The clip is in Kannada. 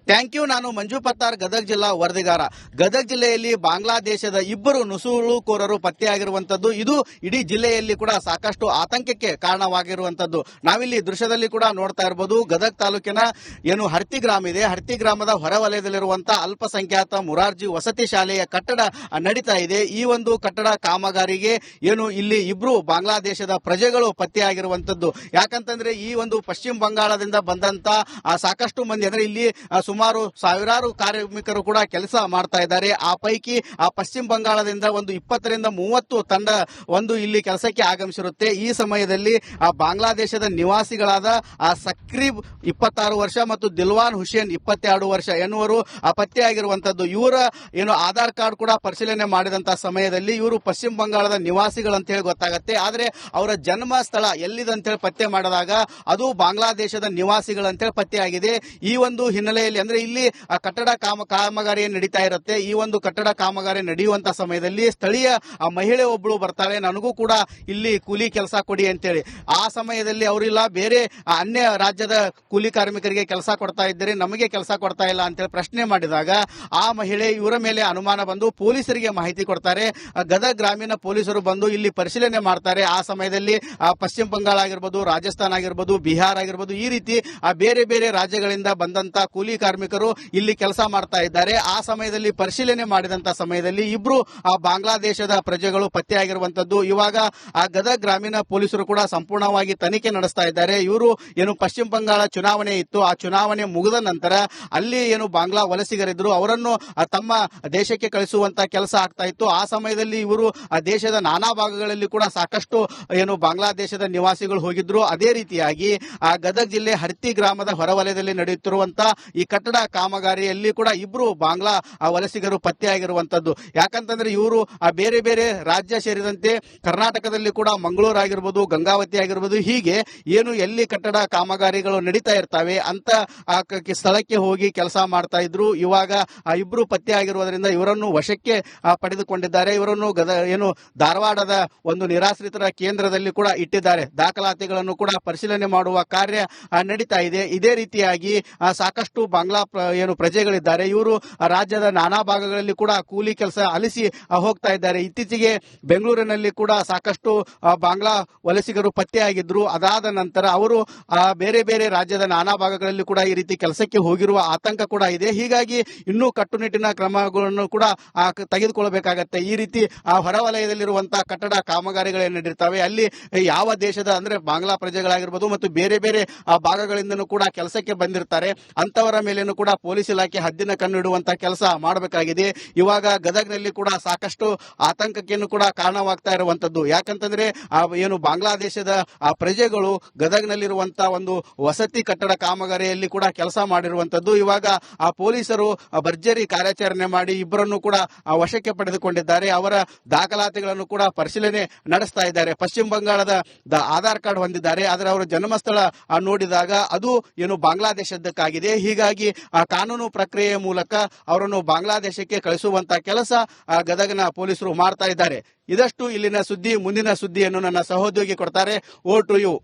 Thank you. ನಾನು ಮಂಜು ಪತ್ತಾರ್, ಗದಗ ಜಿಲ್ಲಾ ವರದಿಗಾರ. ಗದಗ ಜಿಲ್ಲೆಯಲ್ಲಿ ಬಾಂಗ್ಲಾದೇಶದ ಇಬ್ಬರು ನುಸುಳುಕೋರರು ಪತ್ತೆಯಾಗಿರುವಂತದ್ದು ಇದು ಇಡೀ ಜಿಲ್ಲೆಯಲ್ಲಿ ಕೂಡ ಸಾಕಷ್ಟು ಆತಂಕಕ್ಕೆ ಕಾರಣವಾಗಿರುವಂತದ್ದು. ನಾವಿಲ್ಲಿ ದೃಶ್ಯದಲ್ಲಿ ಕೂಡ ನೋಡ್ತಾ ಇರಬಹುದು. ಗದಗ ತಾಲೂಕಿನ ಏನು ಹರ್ತಿ ಗ್ರಾಮ ಇದೆ, ಹರ್ತಿ ಗ್ರಾಮದ ಹೊರವಲಯದಲ್ಲಿರುವಂತಹ ಅಲ್ಪಸಂಖ್ಯಾತ ಮುರಾರ್ಜಿ ವಸತಿ ಶಾಲೆಯ ಕಟ್ಟಡ ನಡೀತಾ ಇದೆ. ಈ ಒಂದು ಕಟ್ಟಡ ಕಾಮಗಾರಿಗೆ ಏನು ಇಲ್ಲಿ ಇಬ್ರು ಬಾಂಗ್ಲಾದೇಶದ ಪ್ರಜೆಗಳು ಪತ್ತೆಯಾಗಿರುವಂತದ್ದು. ಯಾಕಂತಂದ್ರೆ ಈ ಒಂದು ಪಶ್ಚಿಮ ಬಂಗಾಳದಿಂದ ಬಂದಂತ ಸಾಕಷ್ಟು ಮಂದಿ ಅಂದ್ರೆ ಇಲ್ಲಿ ಸುಮಾರು ಸಾವಿರಾರು ಕಾರ್ಮಿಕರು ಕೂಡ ಕೆಲಸ ಮಾಡ್ತಾ ಇದ್ದಾರೆ. ಆ ಪೈಕಿ ಪಶ್ಚಿಮ ಬಂಗಾಳದಿಂದ ಒಂದು 20 ರಿಂದ 30 ತಂಡ ಇಲ್ಲಿ ಕೆಲಸಕ್ಕೆ ಆಗಮಿಸಿರುತ್ತೆ. ಈ ಸಮಯದಲ್ಲಿ ಬಾಂಗ್ಲಾದೇಶದ ನಿವಾಸಿಗಳಾದ ಸಕ್ರೀಬ್ 26 ವರ್ಷ ಮತ್ತು ದಿಲ್ವಾನ್ ಹುಸೇನ್ 22 ವರ್ಷ ಎನ್ನುವರು ಪತ್ತೆಯಾಗಿರುವಂತದ್ದು. ಇವರ ಏನು ಆಧಾರ್ ಕಾರ್ಡ್ ಕೂಡ ಪರಿಶೀಲನೆ ಮಾಡಿದಂತಹ ಸಮಯದಲ್ಲಿ ಇವರು ಪಶ್ಚಿಮ ಬಂಗಾಳದ ನಿವಾಸಿಗಳು ಅಂತ ಹೇಳಿ ಗೊತ್ತಾಗುತ್ತೆ. ಆದರೆ ಅವರ ಜನ್ಮ ಸ್ಥಳ ಎಲ್ಲಿದೆ ಅಂತ ಹೇಳಿ ಪತ್ತೆ ಮಾಡಿದಾಗ ಅದು ಬಾಂಗ್ಲಾದೇಶದ ನಿವಾಸಿಗಳಂತೇಳಿ ಪತ್ತೆಯಾಗಿದೆ. ಈ ಒಂದು ಹಿನ್ನೆಲೆಯಲ್ಲಿ ಅಂದ್ರೆ ಇಲ್ಲಿ ಕಟ್ಟಡ ಕಾಮಗಾರಿ ನಡೀತಾ ಇರುತ್ತೆ. ಈ ಒಂದು ಕಟ್ಟಡ ಕಾಮಗಾರಿ ನಡೆಯುವಂತ ಸಮಯದಲ್ಲಿ ಸ್ಥಳೀಯ ಮಹಿಳೆ ಒಬ್ಬಳು ಬರ್ತಾರೆ, ನನಗೂ ಕೂಡ ಇಲ್ಲಿ ಕೂಲಿ ಕೆಲಸ ಕೊಡಿ ಅಂತೇಳಿ. ಆ ಸಮಯದಲ್ಲಿ ಅವರಿಲ್ಲ, ಬೇರೆ ಅನ್ಯ ರಾಜ್ಯದ ಕೂಲಿ ಕಾರ್ಮಿಕರಿಗೆ ಕೆಲಸ ಕೊಡ್ತಾ ಇದ್ದಾರೆ, ನಮಗೆ ಕೆಲಸ ಕೊಡ್ತಾ ಇಲ್ಲ ಅಂತೇಳಿ ಪ್ರಶ್ನೆ ಮಾಡಿದಾಗ ಆ ಮಹಿಳೆ ಇವರ ಮೇಲೆ ಅನುಮಾನ ಬಂದು ಪೊಲೀಸರಿಗೆ ಮಾಹಿತಿ ಕೊಡ್ತಾರೆ. ಗದಗ ಗ್ರಾಮೀಣ ಪೊಲೀಸರು ಬಂದು ಇಲ್ಲಿ ಪರಿಶೀಲನೆ ಮಾಡ್ತಾರೆ. ಆ ಸಮಯದಲ್ಲಿ ಪಶ್ಚಿಮ ಬಂಗಾಳ ಆಗಿರ್ಬೋದು, ರಾಜಸ್ಥಾನ ಆಗಿರ್ಬೋದು, ಬಿಹಾರ ಆಗಿರ್ಬೋದು, ಈ ರೀತಿ ಬೇರೆ ಬೇರೆ ರಾಜ್ಯಗಳಿಂದ ಬಂದಂತ ಕೂಲಿ ಕಾರ್ಮಿಕರು ಇಲ್ಲಿ ಕೆಲಸ ಮಾಡ್ತಾ ಇದ್ದಾರೆ. ಆ ಸಮಯದಲ್ಲಿ ಪರಿಶೀಲನೆ ಮಾಡಿದಂತ ಸಮಯದಲ್ಲಿ ಇಬ್ರು ಬಾಂಗ್ಲಾದೇಶದ ಪ್ರಜೆಗಳು ಪತ್ತೆಯಾಗಿರುವಂತದ್ದು. ಇವಾಗ ಗದಗ ಗ್ರಾಮೀಣ ಪೊಲೀಸರು ಕೂಡ ಸಂಪೂರ್ಣವಾಗಿ ತನಿಖೆ ನಡೆಸ್ತಾ ಇದ್ದಾರೆ. ಇವರು ಏನು ಪಶ್ಚಿಮ ಬಂಗಾಳ ಚುನಾವಣೆ ಇತ್ತು, ಆ ಚುನಾವಣೆ ಮುಗಿದ ನಂತರ ಅಲ್ಲಿ ಏನು ಬಾಂಗ್ಲಾ ವಲಸಿಗರಿದ್ರು ಅವರನ್ನು ತಮ್ಮ ದೇಶಕ್ಕೆ ಕಳಿಸುವಂತ ಕೆಲಸ ಆಗ್ತಾ ಇತ್ತು. ಆ ಸಮಯದಲ್ಲಿ ಇವರು ದೇಶದ ನಾನಾ ಭಾಗಗಳಲ್ಲಿ ಕೂಡ ಸಾಕಷ್ಟು ಏನು ಬಾಂಗ್ಲಾದೇಶದ ನಿವಾಸಿಗಳು ಹೋಗಿದ್ರು. ಅದೇ ರೀತಿಯಾಗಿ ಗದಗ ಜಿಲ್ಲೆ ಹರ್ತಿ ಗ್ರಾಮದ ಹೊರವಲಯದಲ್ಲಿ ನಡೆಯುತ್ತಿರುವಂತಹ ಈ ಕಟ್ಟಡ ಕಾಮಗಾರಿಯಲ್ಲಿ ಕೂಡ ಇಬ್ರು ಬಾಂಗ್ಲಾ ವಲಸಿಗರು ಪತ್ತೆಯಾಗಿರುವಂತದ್ದು. ಯಾಕಂತಂದ್ರೆ ಇವರು ಬೇರೆ ಬೇರೆ ರಾಜ್ಯ ಸೇರಿದಂತೆ ಕರ್ನಾಟಕದಲ್ಲಿ ಕೂಡ ಮಂಗಳೂರು ಆಗಿರ್ಬೋದು, ಗಂಗಾವತಿ ಆಗಿರ್ಬೋದು, ಹೀಗೆ ಏನು ಎಲ್ಲಿ ಕಟ್ಟಡ ಕಾಮಗಾರಿಗಳು ನಡೀತಾ ಇರ್ತವೆ ಅಂತ ಸ್ಥಳಕ್ಕೆ ಹೋಗಿ ಕೆಲಸ ಮಾಡ್ತಾ ಇದ್ರು. ಇವಾಗ ಇಬ್ರು ಪತ್ತೆಯಾಗಿರುವುದರಿಂದ ಇವರನ್ನು ವಶಕ್ಕೆ ಪಡೆದುಕೊಂಡಿದ್ದಾರೆ. ಇವರನ್ನು ಏನು ಧಾರವಾಡದ ಒಂದು ನಿರಾಶ್ರಿತರ ಕೇಂದ್ರದಲ್ಲಿ ಕೂಡ ಇಟ್ಟಿದ್ದಾರೆ. ದಾಖಲಾತಿಗಳನ್ನು ಕೂಡ ಪರಿಶೀಲನೆ ಮಾಡುವ ಕಾರ್ಯ ನಡೀತಾ ಇದೆ. ಇದೇ ರೀತಿಯಾಗಿ ಸಾಕಷ್ಟು ಬಾಂಗ್ಲಾ ಏನು ಪ್ರಜೆಗಳಿದ್ದಾರೆ, ಇವರು ರಾಜ್ಯದ ನಾನಾ ಭಾಗಗಳಲ್ಲಿ ಕೂಡ ಕೂಲಿ ಕೆಲಸ ಅಲಿಸಿ ಹೋಗ್ತಾ ಇದ್ದಾರೆ. ಇತ್ತೀಚೆಗೆ ಬೆಂಗಳೂರಿನಲ್ಲಿ ಕೂಡ ಸಾಕಷ್ಟು ಬಾಂಗ್ಲಾ ವಲಸಿಗರು ಪತ್ತೆಯಾಗಿದ್ರು. ಅದಾದ ನಂತರ ಅವರು ಬೇರೆ ಬೇರೆ ರಾಜ್ಯದ ನಾನಾ ಭಾಗಗಳಲ್ಲಿ ಕೂಡ ಈ ರೀತಿ ಕೆಲಸಕ್ಕೆ ಹೋಗಿರುವ ಆತಂಕ ಕೂಡ ಇದೆ. ಹೀಗಾಗಿ ಇನ್ನೂ ಕಟ್ಟುನಿಟ್ಟಿನ ಕ್ರಮಗಳನ್ನು ಕೂಡ ತೆಗೆದುಕೊಳ್ಳಬೇಕಾಗತ್ತೆ. ಈ ರೀತಿ ಹೊರವಲಯದಲ್ಲಿರುವಂತಹ ಕಟ್ಟಡ ಕಾಮಗಾರಿಗಳೇನು ನಡೆದಿರ್ತವೆ ಅಲ್ಲಿ ಯಾವ ದೇಶದ ಅಂದ್ರೆ ಬಾಂಗ್ಲಾ ಪ್ರಜೆಗಳಾಗಿರ್ಬೋದು ಮತ್ತು ಬೇರೆ ಬೇರೆ ಭಾಗಗಳಿಂದನೂ ಕೂಡ ಕೆಲಸಕ್ಕೆ ಬಂದಿರ್ತಾರೆ. ಅಂತವರ ಮೇಲೇನು ಕೂಡ ಪೊಲೀಸ್ ಇಲಾಖೆ ಹದ್ದಿನ ಕಣ್ಣಿಡುವಂತಹ ಕೆಲಸ ಮಾಡಬೇಕಾಗಿದೆ. ಇವಾಗ ಗದಗ್ನಲ್ಲಿ ಕೂಡ ಸಾಕಷ್ಟು ಆತಂಕಕ್ಕೇನು ಕೂಡ ಕಾರಣವಾಗ್ತಾ ಇರುವಂತದ್ದು. ಯಾಕಂತಂದ್ರೆ ಏನು ಬಾಂಗ್ಲಾದೇಶದ ಪ್ರಜೆಗಳು ಗದಗ್ನಲ್ಲಿರುವಂತಹ ಒಂದು ವಸತಿ ಕಟ್ಟಡ ಕಾಮಗಾರಿಯಲ್ಲಿ ಕೂಡ ಕೆಲಸ ಮಾಡಿರುವಂತದ್ದು. ಇವಾಗ ಪೊಲೀಸರು ಭರ್ಜರಿ ಕಾರ್ಯಾಚರಣೆ ಮಾಡಿ ಇಬ್ಬರನ್ನು ಕೂಡ ವಶಕ್ಕೆ ಪಡೆದುಕೊಂಡಿದ್ದಾರೆ. ಅವರ ದಾಖಲಾತಿಗಳನ್ನು ಕೂಡ ಪರಿಶೀಲನೆ ನಡೆಸ್ತಾ ಇದ್ದಾರೆ. ಪಶ್ಚಿಮ ಬಂಗಾಳದ ಆಧಾರ್ ಕಾರ್ಡ್ ಹೊಂದಿದ್ದಾರೆ, ಆದರೆ ಅವರ ಜನ್ಮಸ್ಥಳ ನೋಡಿದಾಗ ಅದು ಏನು ಬಾಂಗ್ಲಾದೇಶದಕ್ಕಾಗಿದೆ. ಹೀಗಾಗಿ ಕಾನೂನು ಪ್ರಕ್ರಿಯೆಯ ಮೂಲಕ ಅವರನ್ನು ಬಾಂಗ್ಲಾದೇಶಕ್ಕೆ ಕಳಿಸುವಂತಹ ಕೆಲಸ ಗದಗನ ಪೊಲೀಸರು ಮಾಡ್ತಾ ಇದ್ದಾರೆ. ಇದಷ್ಟು ಇಲ್ಲಿನ ಸುದ್ದಿ. ಮುಂದಿನ ಸುದ್ದಿಯನ್ನು ನನ್ನ ಸಹೋದ್ಯೋಗಿ ಕೊಡ್ತಾರೆ. Over to you.